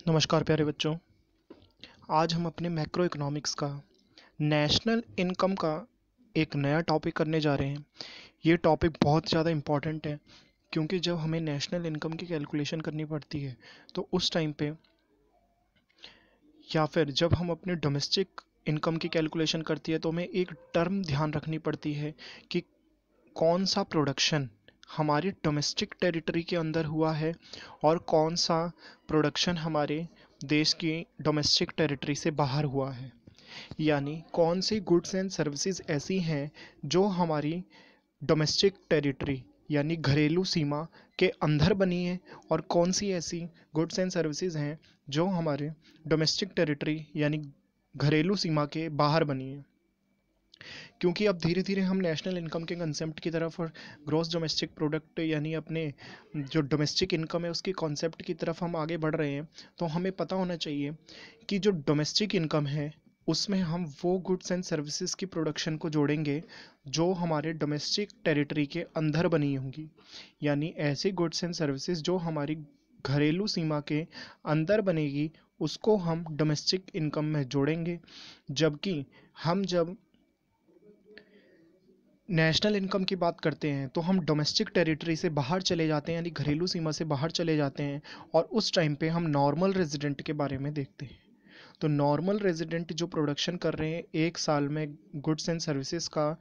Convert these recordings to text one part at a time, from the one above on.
नमस्कार प्यारे बच्चों। आज हम अपने मैक्रो इकोनॉमिक्स का नेशनल इनकम का एक नया टॉपिक करने जा रहे हैं। ये टॉपिक बहुत ज़्यादा इम्पॉर्टेंट है क्योंकि जब हमें नेशनल इनकम की कैलकुलेशन करनी पड़ती है तो उस टाइम पे या फिर जब हम अपने डोमेस्टिक इनकम की कैलकुलेशन करती है तो हमें एक टर्म ध्यान रखनी पड़ती है कि कौन सा प्रोडक्शन हमारी डोमेस्टिक टेरिटरी के अंदर हुआ है और कौन सा प्रोडक्शन हमारे देश की डोमेस्टिक टेरिटरी से बाहर हुआ है। यानी कौन सी गुड्स एंड सर्विसेज ऐसी हैं जो हमारी डोमेस्टिक टेरिटरी यानी घरेलू सीमा के अंदर बनी है और कौन सी ऐसी गुड्स एंड सर्विसेज हैं जो हमारे डोमेस्टिक टेरिटरी यानी घरेलू सीमा के बाहर बनी है। क्योंकि अब धीरे धीरे हम नेशनल इनकम के कंसेप्ट की तरफ और ग्रॉस डोमेस्टिक प्रोडक्ट यानी अपने जो डोमेस्टिक इनकम है उसके कॉन्सेप्ट की तरफ हम आगे बढ़ रहे हैं, तो हमें पता होना चाहिए कि जो डोमेस्टिक इनकम है उसमें हम वो गुड्स एंड सर्विसेज की प्रोडक्शन को जोड़ेंगे जो हमारे डोमेस्टिक टेरिटरी के अंदर बनी होंगी। यानी ऐसे गुड्स एंड सर्विसेज जो हमारी घरेलू सीमा के अंदर बनेगी उसको हम डोमेस्टिक इनकम में जोड़ेंगे। जबकि हम जब नेशनल इनकम की बात करते हैं तो हम डोमेस्टिक टेरिटरी से बाहर चले जाते हैं यानी घरेलू सीमा से बाहर चले जाते हैं और उस टाइम पे हम नॉर्मल रेजिडेंट के बारे में देखते हैं। तो नॉर्मल रेजिडेंट जो प्रोडक्शन कर रहे हैं एक साल में गुड्स एंड सर्विसेज का,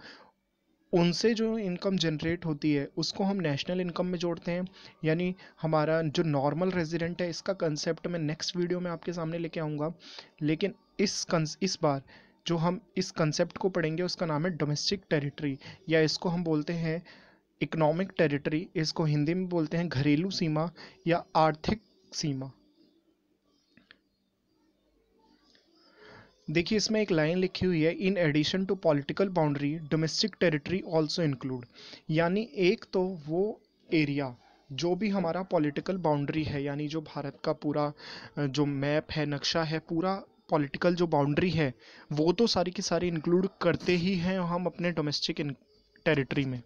उनसे जो इनकम जनरेट होती है उसको हम नेशनल इनकम में जोड़ते हैं। यानी हमारा जो नॉर्मल रेजिडेंट है इसका कंसेप्ट मैं नेक्स्ट वीडियो में आपके सामने लेके आऊँगा, लेकिन इस बार जो हम इस कंसेप्ट को पढ़ेंगे उसका नाम है डोमेस्टिक टेरिटरी या इसको हम बोलते हैं इकोनॉमिक टेरिटरी। इसको हिंदी में बोलते हैं घरेलू सीमा या आर्थिक सीमा। देखिए इसमें एक लाइन लिखी हुई है, in addition to political boundary domestic territory also include. यानी एक तो वो एरिया जो भी हमारा पॉलिटिकल बाउंड्री है यानी जो भारत का पूरा जो मैप है, नक्शा है, पूरा पॉलिटिकल जो बाउंड्री है वो तो सारी की सारी इंक्लूड करते ही हैं हम अपने डोमेस्टिक टेरिटरी में।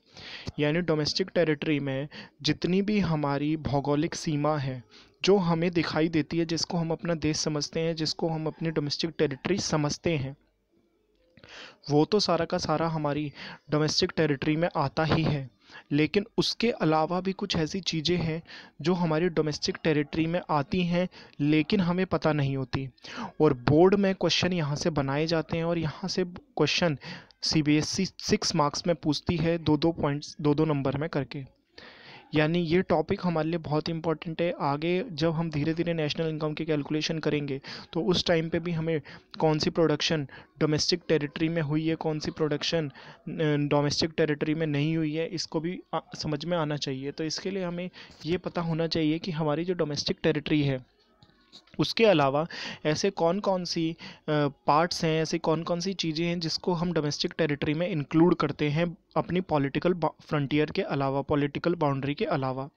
यानी डोमेस्टिक टेरिटरी में जितनी भी हमारी भौगोलिक सीमा है जो हमें दिखाई देती है, जिसको हम अपना देश समझते हैं, जिसको हम अपनी डोमेस्टिक टेरिटरी समझते हैं, वो तो सारा का सारा हमारी डोमेस्टिक टेरिटरी में आता ही है। लेकिन उसके अलावा भी कुछ ऐसी चीज़ें हैं जो हमारी डोमेस्टिक टेरिटरी में आती हैं लेकिन हमें पता नहीं होती, और बोर्ड में क्वेश्चन यहाँ से बनाए जाते हैं और यहाँ से क्वेश्चन सीबीएसई 6 मार्क्स में पूछती है, दो दो पॉइंट्स दो दो नंबर में करके। यानी ये टॉपिक हमारे लिए बहुत इंपॉर्टेंट है। आगे जब हम धीरे धीरे नेशनल इनकम की कैलकुलेशन करेंगे तो उस टाइम पे भी हमें कौन सी प्रोडक्शन डोमेस्टिक टेरिटरी में हुई है, कौन सी प्रोडक्शन डोमेस्टिक टेरिटरी में नहीं हुई है, इसको भी समझ में आना चाहिए। तो इसके लिए हमें ये पता होना चाहिए कि हमारी जो डोमेस्टिक टेरिटरी है उसके अलावा ऐसे कौन कौन सी पार्ट्स हैं, ऐसी कौन कौन सी चीज़ें हैं जिसको हम डोमेस्टिक टेरिटरी में इंक्लूड करते हैं अपनी पॉलिटिकल फ्रंटियर के अलावा, पॉलिटिकल बाउंड्री के अलावा।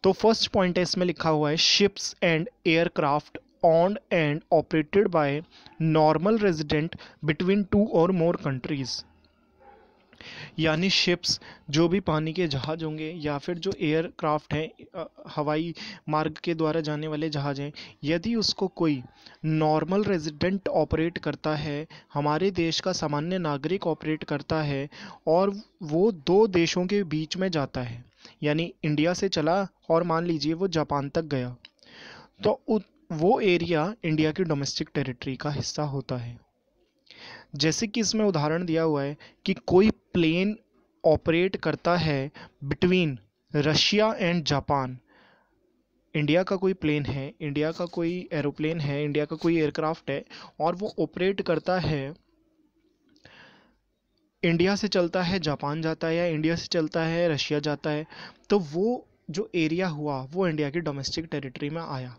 तो फर्स्ट पॉइंट है इसमें लिखा हुआ है, ships and aircraft owned and operated by normal resident between two or more countries। यानी शिप्स जो भी पानी के जहाज होंगे या फिर जो एयरक्राफ्ट हैं हवाई मार्ग के द्वारा जाने वाले जहाज हैं, यदि उसको कोई नॉर्मल रेजिडेंट ऑपरेट करता है, हमारे देश का सामान्य नागरिक ऑपरेट करता है और वो दो देशों के बीच में जाता है, यानी इंडिया से चला और मान लीजिए वो जापान तक गया, तो वो एरिया इंडिया की डोमेस्टिक टेरिटरी का हिस्सा होता है। जैसे कि इसमें उदाहरण दिया हुआ है कि कोई प्लेन ऑपरेट करता है between Russia and Japan. India का कोई प्लेन है, इंडिया का कोई एरोप्लेन है, इंडिया का कोई एयरक्राफ्ट है और वो ऑपरेट करता है, इंडिया से चलता है जापान जाता है या इंडिया से चलता है रशिया जाता है, तो वो जो एरिया हुआ वो इंडिया की डोमेस्टिक टेरिटरी में आया।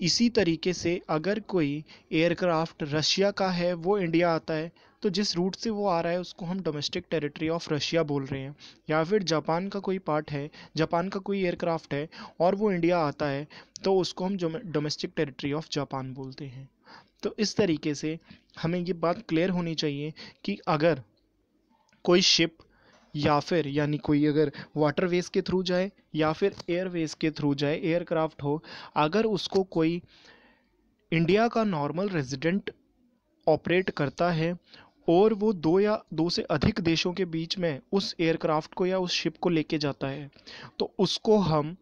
इसी तरीके से अगर कोई एयरक्राफ्ट रशिया का है वो इंडिया आता है, तो जिस रूट से वो आ रहा है उसको हम डोमेस्टिक टेरिटरी ऑफ रशिया बोल रहे हैं। या फिर जापान का कोई पार्ट है, जापान का कोई एयरक्राफ्ट है और वो इंडिया आता है, तो उसको हम डोमेस्टिक टेरिटरी ऑफ जापान बोलते हैं। तो इस तरीके से हमें ये बात क्लियर होनी चाहिए कि अगर कोई शिप या फिर यानी कोई अगर वाटरवेज के थ्रू जाए या फिर एयरवेज के थ्रू जाए, एयरक्राफ्ट हो, अगर उसको कोई इंडिया का नॉर्मल रेजिडेंट ऑपरेट करता है और वो दो या दो से अधिक देशों के बीच में उस एयरक्राफ्ट को या उस शिप को लेके जाता है, तो उसको हम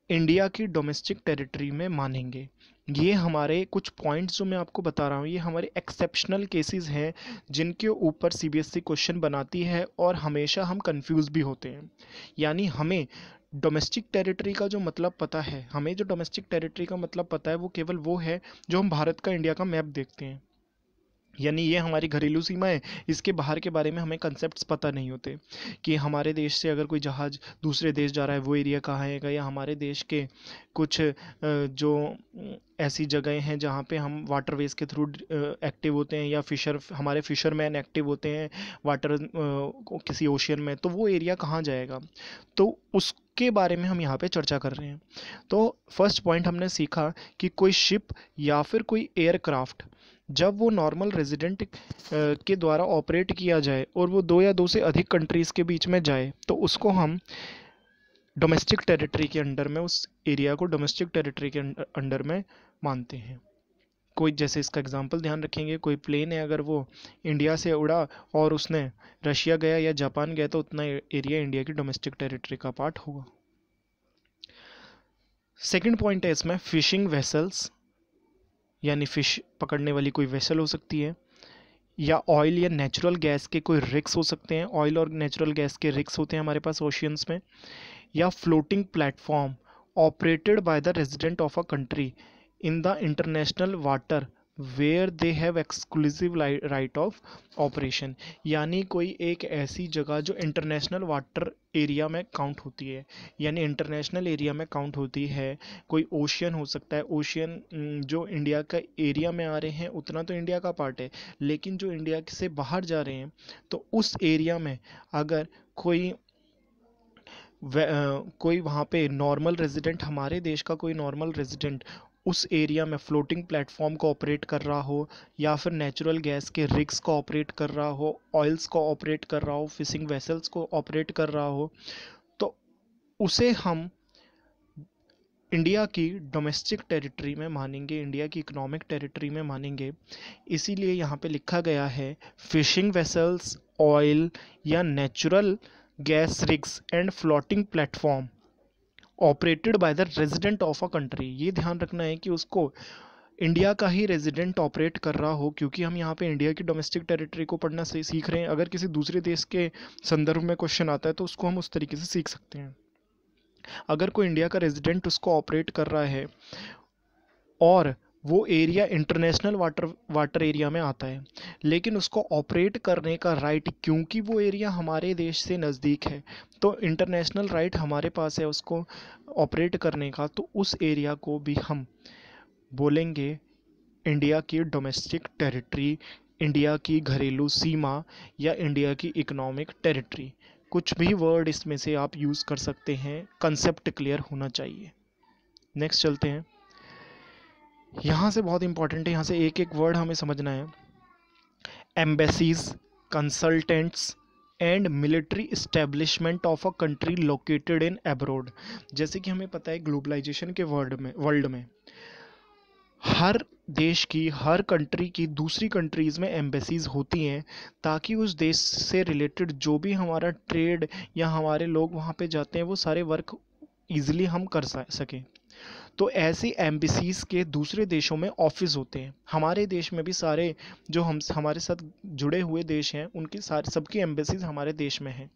इंडिया की डोमेस्टिक टेरिटरी में मानेंगे। ये हमारे कुछ पॉइंट्स जो मैं आपको बता रहा हूँ, ये हमारे एक्सेप्शनल केसेस हैं जिनके ऊपर सीबीएसई क्वेश्चन बनाती है और हमेशा हम कंफ्यूज भी होते हैं। यानी हमें डोमेस्टिक टेरिटरी का जो मतलब पता है, हमें जो डोमेस्टिक टेरिटरी का मतलब पता है वो केवल वो है जो हम भारत का इंडिया का मैप देखते हैं, यानी ये हमारी घरेलू सीमा है। इसके बाहर के बारे में हमें कंसेप्ट्स पता नहीं होते कि हमारे देश से अगर कोई जहाज़ दूसरे देश जा रहा है वो एरिया कहाँ है, या हमारे देश के कुछ जो ऐसी जगहें हैं जहाँ पे हम वाटरवेज के थ्रू एक्टिव होते हैं, या हमारे फिशरमैन एक्टिव होते हैं वाटर किसी ओशियन में, तो वो एरिया कहाँ जाएगा, तो उसके बारे में हम यहाँ पे चर्चा कर रहे हैं। तो फर्स्ट पॉइंट हमने सीखा कि कोई शिप या फिर कोई एयरक्राफ्ट जब वो नॉर्मल रेजिडेंट के द्वारा ऑपरेट किया जाए और वो दो या दो से अधिक कंट्रीज़ के बीच में जाए, तो उसको हम डोमेस्टिक टेरिटरी के अंडर में, उस एरिया को डोमेस्टिक टेरिटरी के अंडर में मानते हैं। कोई जैसे इसका एग्जांपल ध्यान रखेंगे, कोई प्लेन है अगर वो इंडिया से उड़ा और उसने रशिया गया या जापान गया, तो उतना एरिया इंडिया की डोमेस्टिक टेरिटरी का पार्ट होगा। सेकंड पॉइंट है इसमें फिशिंग वेसल्स, यानी फ़िश पकड़ने वाली कोई वेसल हो सकती है, या ऑयल या नेचुरल गैस के कोई रिग्स हो सकते हैं। ऑयल और नेचुरल गैस के रिग्स होते हैं हमारे पास ओशियंस में, या floating platform operated by the resident of a country in the international water where they have exclusive right of operation, यानी कोई एक ऐसी जगह जो इंटरनेशनल वाटर एरिया में काउंट होती है, यानी इंटरनेशनल एरिया में काउंट होती है। कोई ओशियन हो सकता है, ओशियन जो इंडिया का एरिया में आ रहे हैं उतना तो इंडिया का पार्ट है, लेकिन जो इंडिया से बाहर जा रहे हैं तो उस एरिया में अगर कोई वहाँ पे नॉर्मल रेजिडेंट, हमारे देश का कोई नॉर्मल रेजिडेंट उस एरिया में फ्लोटिंग प्लेटफॉर्म को ऑपरेट कर रहा हो, या फिर नेचुरल गैस के रिग्स को ऑपरेट कर रहा हो, ऑयल्स को ऑपरेट कर रहा हो, फिशिंग वेसल्स को ऑपरेट कर रहा हो, तो उसे हम इंडिया की डोमेस्टिक टेरिटरी में मानेंगे, इंडिया की इकोनॉमिक टेरिटरी में मानेंगे। इसीलिए यहाँ पे लिखा गया है फिशिंग वेसल्स, ऑयल या natural gas rigs and floating platform operated by the resident of a country. ये ध्यान रखना है कि उसको इंडिया का ही रेजिडेंट ऑपरेट कर रहा हो, क्योंकि हम यहाँ पे इंडिया की डोमेस्टिक टेरिटरी को पढ़ना सीख रहे हैं। अगर किसी दूसरे देश के संदर्भ में क्वेश्चन आता है तो उसको हम उस तरीके से सीख सकते हैं। अगर कोई इंडिया का रेजिडेंट उसको ऑपरेट कर रहा है और वो एरिया इंटरनेशनल वाटर एरिया में आता है, लेकिन उसको ऑपरेट करने का राइट, क्योंकि वो एरिया हमारे देश से नज़दीक है, तो इंटरनेशनल राइट हमारे पास है उसको ऑपरेट करने का, तो उस एरिया को भी हम बोलेंगे इंडिया की डोमेस्टिक टेरिटरी, इंडिया की घरेलू सीमा, या इंडिया की इकोनॉमिक टेरिटरी। कुछ भी वर्ड इसमें से आप यूज़ कर सकते हैं, कंसेप्ट क्लियर होना चाहिए। नेक्स्ट चलते हैं। यहाँ से बहुत इंपॉर्टेंट है, यहाँ से एक एक वर्ड हमें समझना है। Embassies, consultants and military establishment of a country located in abroad. जैसे कि हमें पता है ग्लोबलाइजेशन के वर्ल्ड में हर देश की, हर कंट्री की दूसरी कंट्रीज़ में एम्बेसीज होती हैं, ताकि उस देश से रिलेटेड जो भी हमारा ट्रेड या हमारे लोग वहाँ पे जाते हैं वो सारे वर्क ईजिली हम कर सकें। तो ऐसी एम्बेसीज के दूसरे देशों में ऑफिस होते हैं। हमारे देश में भी सारे जो हमारे साथ जुड़े हुए देश हैं उनकी सारी सबकी एम्बेसीज हमारे देश में हैं।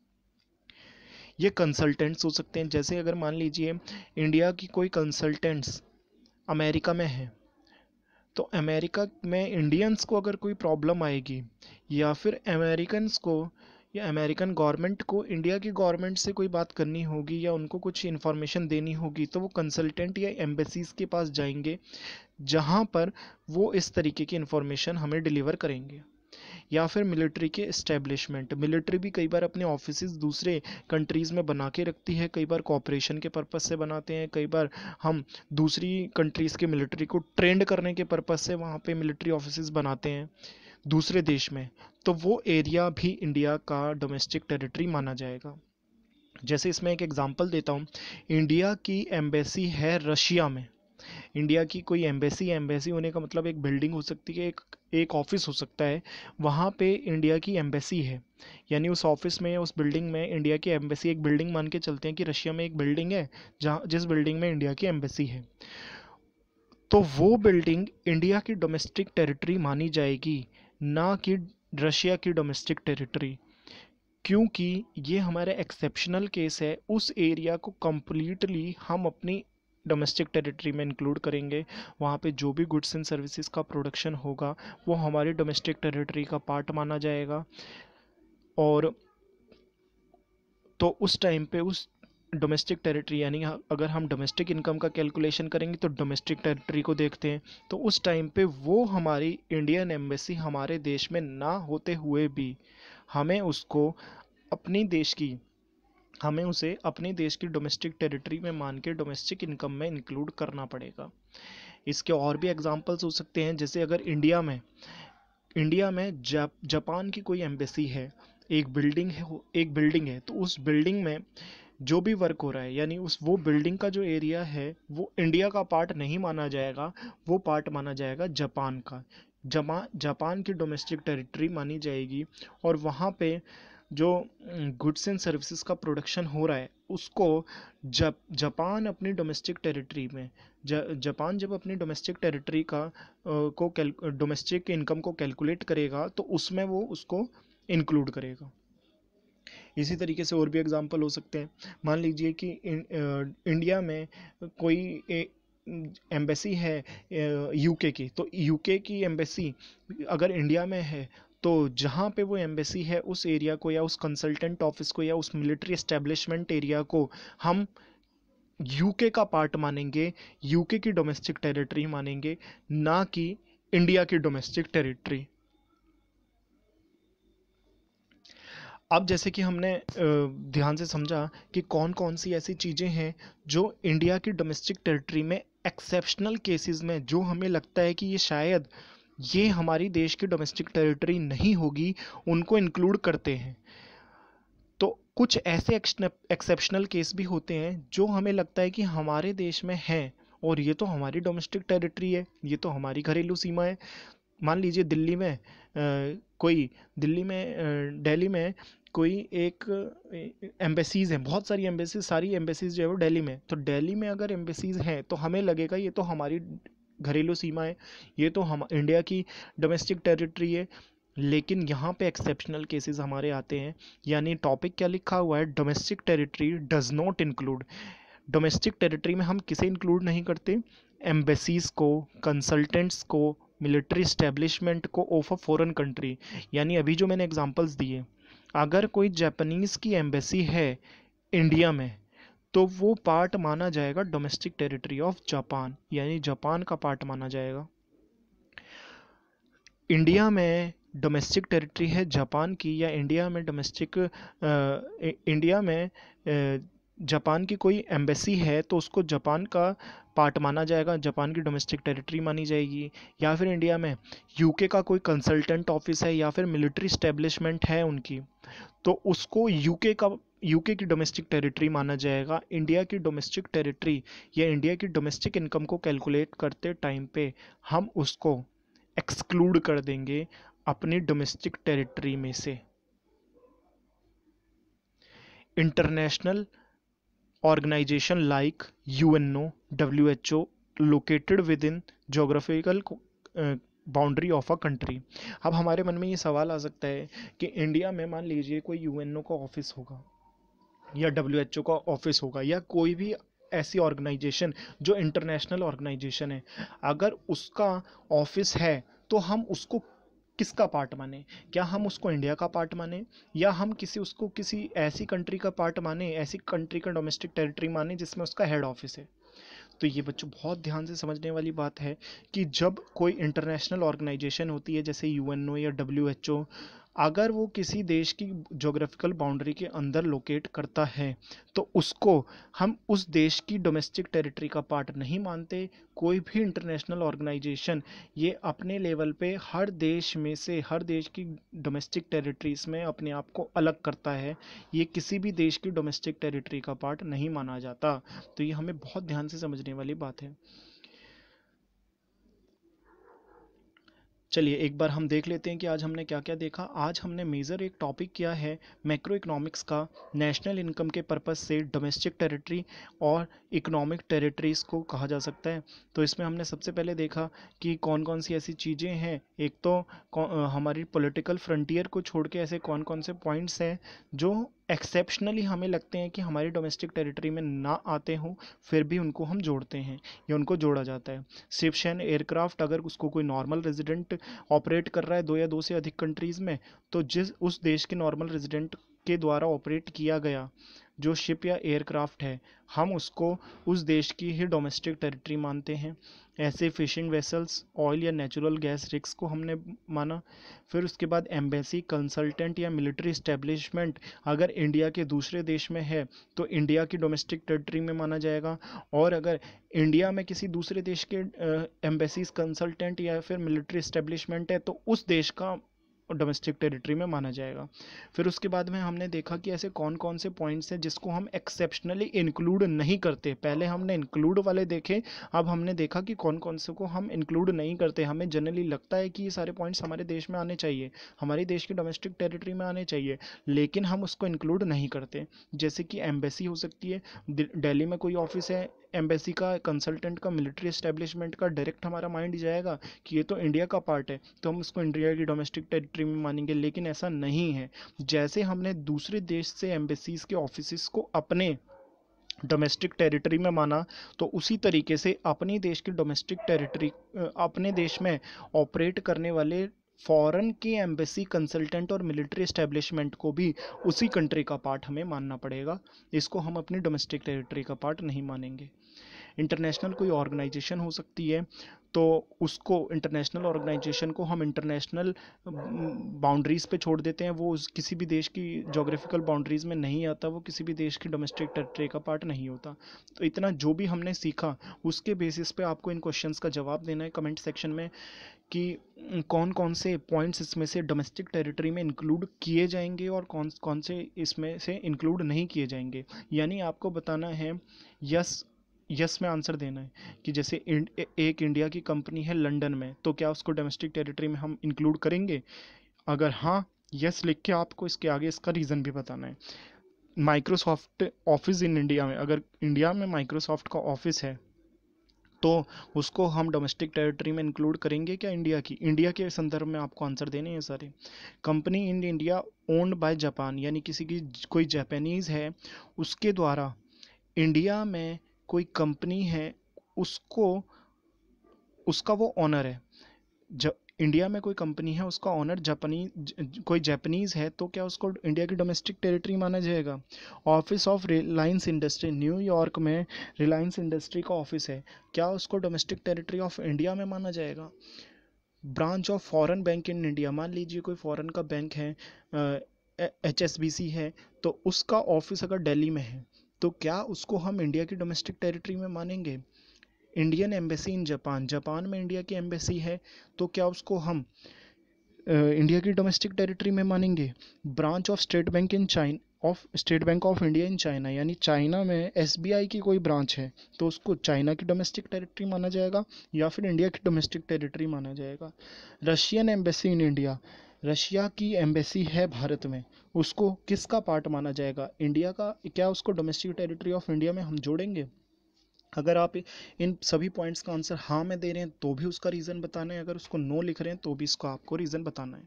ये कंसल्टेंट्स हो सकते हैं, जैसे अगर मान लीजिए इंडिया की कोई कंसल्टेंट्स अमेरिका में है, तो अमेरिका में इंडियंस को अगर कोई प्रॉब्लम आएगी, या फिर अमेरिकन्स को या अमेरिकन गवर्नमेंट को इंडिया की गवर्नमेंट से कोई बात करनी होगी या उनको कुछ इन्फॉर्मेशन देनी होगी, तो वो कंसल्टेंट या एम्बेसीज के पास जाएंगे, जहाँ पर वो इस तरीके की इन्फॉर्मेशन हमें डिलीवर करेंगे। या फिर मिलिट्री के इस्टेब्लिशमेंट, मिलिट्री भी कई बार अपने ऑफिसेज दूसरे कंट्रीज़ में बना के रखती है, कई बार कोऑपरेशन के पर्पज़ से बनाते हैं, कई बार हम दूसरी कंट्रीज़ के मिलिट्री को ट्रेंड करने के पर्पज़ से वहाँ पे मिलिट्री ऑफिसेज बनाते हैं दूसरे देश में, तो वो एरिया भी इंडिया का डोमेस्टिक टेरिटरी माना जाएगा। जैसे इसमें एक एग्जांपल देता हूँ, इंडिया की एम्बेसी है रशिया में, इंडिया की कोई एम्बेसी है, एम्बेसी होने का मतलब एक बिल्डिंग हो सकती है, एक एक ऑफिस हो सकता है, वहाँ पे इंडिया की एम्बेसी है, यानी उस ऑफिस में, उस बिल्डिंग में इंडिया की एम्बेसी, एक बिल्डिंग मान के चलते हैं कि रशिया में एक बिल्डिंग है जहाँ जिस बिल्डिंग में इंडिया की एम्बेसी है, तो वो बिल्डिंग इंडिया की डोमेस्टिक टेरिटरी मानी जाएगी, ना कि रशिया की डोमेस्टिक टेरिटरी। क्योंकि ये हमारा एक्सेप्शनल केस है, उस एरिया को कंप्लीटली हम अपनी डोमेस्टिक टेरिटरी में इंक्लूड करेंगे। वहाँ पे जो भी गुड्स एंड सर्विसेज का प्रोडक्शन होगा वो हमारी डोमेस्टिक टेरिटरी का पार्ट माना जाएगा। और तो उस टाइम पे उस डोमेस्टिक टेरिटरी, यानी अगर हम डोमेस्टिक इनकम का कैलकुलेशन करेंगे तो डोमेस्टिक टेरिटरी को देखते हैं, तो उस टाइम पे वो हमारी इंडियन एम्बेसी हमारे देश में ना होते हुए भी हमें उसको अपनी देश की हमें उसे अपने देश की डोमेस्टिक टेरिटरी में मान के डोमेस्टिक इनकम में इंक्लूड करना पड़ेगा। इसके और भी एग्जांपल्स हो सकते हैं, जैसे अगर इंडिया में जापान की कोई एम्बेसी है, एक बिल्डिंग है तो उस बिल्डिंग में जो भी वर्क हो रहा है, यानी उस वो बिल्डिंग का जो एरिया है वो इंडिया का पार्ट नहीं माना जाएगा, वो पार्ट माना जाएगा जापान का। जापान की डोमेस्टिक टेरिटरी मानी जाएगी, और वहाँ पे जो गुड्स एंड सर्विसेज का प्रोडक्शन हो रहा है उसको जापान अपनी डोमेस्टिक टेरिटरी में जापान जब अपनी डोमेस्टिक टेरिटरी का को डोमेस्टिक इनकम को कैलकुलेट करेगा तो उसमें वो उसको इंक्लूड करेगा। इसी तरीके से और भी एग्जांपल हो सकते हैं। मान लीजिए कि इंडिया में कोई एम्बेसी है यूके की, तो यूके की एम्बेसी अगर इंडिया में है तो जहाँ पे वो एम्बेसी है उस एरिया को, या उस कंसल्टेंट ऑफिस को, या उस मिलिट्री एस्टेब्लिशमेंट एरिया को हम यूके का पार्ट मानेंगे, यूके की डोमेस्टिक टेरिटरी मानेंगे, ना कि इंडिया की डोमेस्टिक टेरिटरी। अब जैसे कि हमने ध्यान से समझा कि कौन कौन सी ऐसी चीज़ें हैं जो इंडिया की डोमेस्टिक टेरिटरी में एक्सेप्शनल केसेस में, जो हमें लगता है कि ये शायद ये हमारी देश की डोमेस्टिक टेरिटरी नहीं होगी, उनको इंक्लूड करते हैं। तो कुछ ऐसे एक्सेप्शनल केस भी होते हैं जो हमें लगता है कि हमारे देश में हैं, और ये तो हमारी डोमेस्टिक टेरिटरी है, ये तो हमारी घरेलू सीमा है। मान लीजिए कोई दिल्ली में दिल्ली में कोई एक एम्बेसीज हैं, बहुत सारी एम्बेसीज, सारी एम्बेसीज जो है वो दिल्ली में, तो दिल्ली में अगर एम्बेसीज हैं तो हमें लगेगा ये तो हमारी घरेलू सीमा है, ये तो हम इंडिया की डोमेस्टिक टेरिटरी है। लेकिन यहाँ पे एक्सेप्शनल केसेस हमारे आते हैं, यानी टॉपिक क्या लिखा हुआ है, domestic territory does not include. Domestic territory में हम किसे इंक्लूड नहीं करते, एम्बेसीज को, कंसल्टेंट्स को, मिलिट्री स्टैब्लिशमेंट को ऑफ अ फॉरेन कंट्री। यानी अभी जो मैंने एग्जांपल्स दिए, अगर कोई जापानीज़ की एम्बेसी है इंडिया में तो वो पार्ट माना जाएगा डोमेस्टिक टेरिटरी ऑफ जापान, यानी जापान का पार्ट माना जाएगा। इंडिया में डोमेस्टिक टेरिटरी है जापान की, या इंडिया में जापान की कोई एम्बेसी है तो उसको जापान का पार्ट माना जाएगा, जापान की डोमेस्टिक टेरिटरी मानी जाएगी। या फिर इंडिया में यूके का कोई कंसल्टेंट ऑफिस है या फिर मिलिट्री स्टैब्लिशमेंट है उनकी, तो उसको यूके की डोमेस्टिक टेरिटरी माना जाएगा। इंडिया की डोमेस्टिक टेरिटरी या इंडिया की डोमेस्टिक इनकम को कैलकुलेट करते टाइम पे हम उसको एक्सक्लूड कर देंगे अपनी डोमेस्टिक टेरिटरी में से। International organisation like UNO, WHO located within geographical boundary of a country. अब हमारे मन में ये सवाल आ सकता है कि इंडिया में मान लीजिए कोई यूएनओ का ऑफिस होगा या डब्ल्यूएचओ का ऑफिस होगा या कोई भी ऐसी ऑर्गेनाइजेशन जो इंटरनेशनल ऑर्गेनाइजेशन है, अगर उसका ऑफिस है तो हम उसको किसका पार्ट माने? क्या हम उसको इंडिया का पार्ट माने, या हम उसको किसी ऐसी कंट्री का पार्ट माने, ऐसी कंट्री का डोमेस्टिक टेरिटरी माने जिसमें उसका हेड ऑफिस है? तो ये बच्चों बहुत ध्यान से समझने वाली बात है कि जब कोई इंटरनेशनल ऑर्गेनाइजेशन होती है जैसे यूएनओ या डब्ल्यूएचओ, अगर वो किसी देश की ज्योग्राफिकल बाउंड्री के अंदर लोकेट करता है तो उसको हम उस देश की डोमेस्टिक टेरिटरी का पार्ट नहीं मानते। कोई भी इंटरनेशनल ऑर्गेनाइजेशन ये अपने लेवल पे हर देश में से, हर देश की डोमेस्टिक टेरिटरीज में अपने आप को अलग करता है, ये किसी भी देश की डोमेस्टिक टेरिटरी का पार्ट नहीं माना जाता। तो ये हमें बहुत ध्यान से समझने वाली बात है। चलिए एक बार हम देख लेते हैं कि आज हमने क्या क्या देखा। आज हमने मेजर एक टॉपिक किया है मैक्रो इकोनॉमिक्स का, नेशनल इनकम के पर्पस से डोमेस्टिक टेरिटरी और इकोनॉमिक टेरिटरीज को कहा जा सकता है। तो इसमें हमने सबसे पहले देखा कि कौन कौन सी ऐसी चीज़ें हैं, एक तो हमारी पॉलिटिकल फ्रंटियर को छोड़ के ऐसे कौन कौन से पॉइंट्स हैं जो एक्सेप्शनली हमें लगते हैं कि हमारी डोमेस्टिक टेरिटरी में ना आते हों, फिर भी उनको हम जोड़ते हैं या उनको जोड़ा जाता है। शिप्स एंड एयरक्राफ्ट, अगर उसको कोई नॉर्मल रेजिडेंट ऑपरेट कर रहा है दो या दो से अधिक कंट्रीज़ में, तो जिस उस देश के नॉर्मल रेजिडेंट के द्वारा ऑपरेट किया गया जो शिप या एयरक्राफ्ट है, हम उसको उस देश की ही डोमेस्टिक टेरिटरी मानते हैं। ऐसे फिशिंग वेसल्स, ऑयल या नेचुरल गैस रिग्स को हमने माना। फिर उसके बाद एम्बेसी, कंसल्टेंट या मिलिट्री इस्टेब्लिशमेंट अगर इंडिया के दूसरे देश में है तो इंडिया की डोमेस्टिक टेरिटरी में माना जाएगा, और अगर इंडिया में किसी दूसरे देश के एम्बेसीज, कंसल्टेंट या फिर मिलिट्री इस्टेब्लिशमेंट है तो उस देश का डोमेस्टिक टेरिटरी में माना जाएगा। फिर उसके बाद में हमने देखा कि ऐसे कौन कौन से पॉइंट्स हैं जिसको हम एक्सेप्शनली इंक्लूड नहीं करते। पहले हमने इंक्लूड वाले देखे, अब हमने देखा कि कौन कौन से को हम इंक्लूड नहीं करते। हमें जनरली लगता है कि ये सारे पॉइंट्स हमारे देश में आने चाहिए, हमारे देश की डोमेस्टिक टेरिटरी में आने चाहिए, लेकिन हम उसको इंक्लूड नहीं करते। जैसे कि एम्बेसी हो सकती है, दिल्ली में कोई ऑफिस है एम्बेसी का, कंसल्टेंट का, मिलिट्री एस्टेब्लिशमेंट का, डायरेक्ट हमारा माइंड जाएगा कि ये तो इंडिया का पार्ट है तो हम उसको इंडिया की डोमेस्टिक टेरिटरी में मानेंगे, लेकिन ऐसा नहीं है। जैसे हमने दूसरे देश से एम्बेसीज के ऑफिस को अपने डोमेस्टिक टेरिटरी में माना, तो उसी तरीके से अपने देश की डोमेस्टिक टेरिटरी, अपने देश में ऑपरेट करने वाले फॉरेन की एम्बेसी, कंसल्टेंट और मिलिट्री एस्टेब्लिशमेंट को भी उसी कंट्री का पार्ट हमें मानना पड़ेगा। इसको हम अपनी डोमेस्टिक टेरिटरी का पार्ट नहीं मानेंगे। इंटरनेशनल कोई ऑर्गेनाइजेशन हो सकती है, तो उसको, इंटरनेशनल ऑर्गेनाइजेशन को हम इंटरनेशनल बाउंड्रीज़ पे छोड़ देते हैं, वो किसी भी देश की जोग्राफिकल बाउंड्रीज़ में नहीं आता, वो किसी भी देश की डोमेस्टिक टेरिटरी का पार्ट नहीं होता। तो इतना जो भी हमने सीखा उसके बेसिस पे आपको इन क्वेश्चंस का जवाब देना है कमेंट सेक्शन में कि कौन कौन से पॉइंट्स इसमें से डोमेस्टिक टेरिटरी में इंक्लूड किए जाएंगे और कौन कौन से इसमें से इंक्लूड नहीं किए जाएंगे। यानी आपको बताना है यस यस में आंसर देना है कि जैसे एक इंडिया की कंपनी है लंदन में, तो क्या उसको डोमेस्टिक टेरिटरी में हम इंक्लूड करेंगे? अगर हाँ, यस लिख के आपको इसके आगे इसका रीज़न भी बताना है। माइक्रोसॉफ्ट ऑफिस इन इंडिया में, अगर इंडिया में माइक्रोसॉफ्ट का ऑफिस है तो उसको हम डोमेस्टिक टेरिटरी में इंक्लूड करेंगे क्या? इंडिया के संदर्भ में आपको आंसर देने हैं सारे। Company in India owned by Japan, यानी किसी की कोई जापानीज़ है उसके द्वारा इंडिया में कोई कंपनी है, उसको, उसका वो ऑनर है। जब इंडिया में कोई कंपनी है उसका ऑनर कोई जापानीज़ है, तो क्या उसको इंडिया की डोमेस्टिक टेरिटरी माना जाएगा? Office of Reliance industry, New York में रिलायंस इंडस्ट्री का ऑफिस है, क्या उसको डोमेस्टिक टेरिटरी ऑफ इंडिया में माना जाएगा? Branch of foreign bank in India, मान लीजिए कोई फॉरेन का बैंक है, HSBC है, तो उसका ऑफिस अगर दिल्ली में है तो क्या उसको हम इंडिया की डोमेस्टिक टेरिटरी में मानेंगे? Indian embassy in Japan, Japan में इंडिया की एम्बेसी है, तो क्या उसको हम इंडिया की डोमेस्टिक टेरिटरी में मानेंगे? Branch of state bank in China, of state bank of India in China, यानी चाइना में SBI की कोई ब्रांच है, तो उसको चाइना की डोमेस्टिक टेरिटरी माना जाएगा या फिर इंडिया की डोमेस्टिक टेरिटरी माना जाएगा? Russian embassy in India, Russia की एम्बेसी है भारत में, उसको किसका पार्ट माना जाएगा? इंडिया का। क्या उसको डोमेस्टिक टेरिटरी ऑफ इंडिया में हम जोड़ेंगे? अगर आप इन सभी पॉइंट्स का आंसर हाँ में दे रहे हैं तो भी उसका रीज़न बताना है, अगर उसको नो लिख रहे हैं तो भी इसको आपको रीज़न बताना है।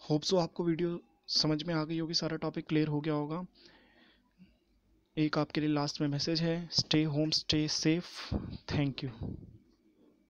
होप सो आपको वीडियो समझ में आ गई होगी, सारा टॉपिक क्लियर हो गया होगा। एक आपके लिए लास्ट में मैसेज है, stay home, stay safe, thank you.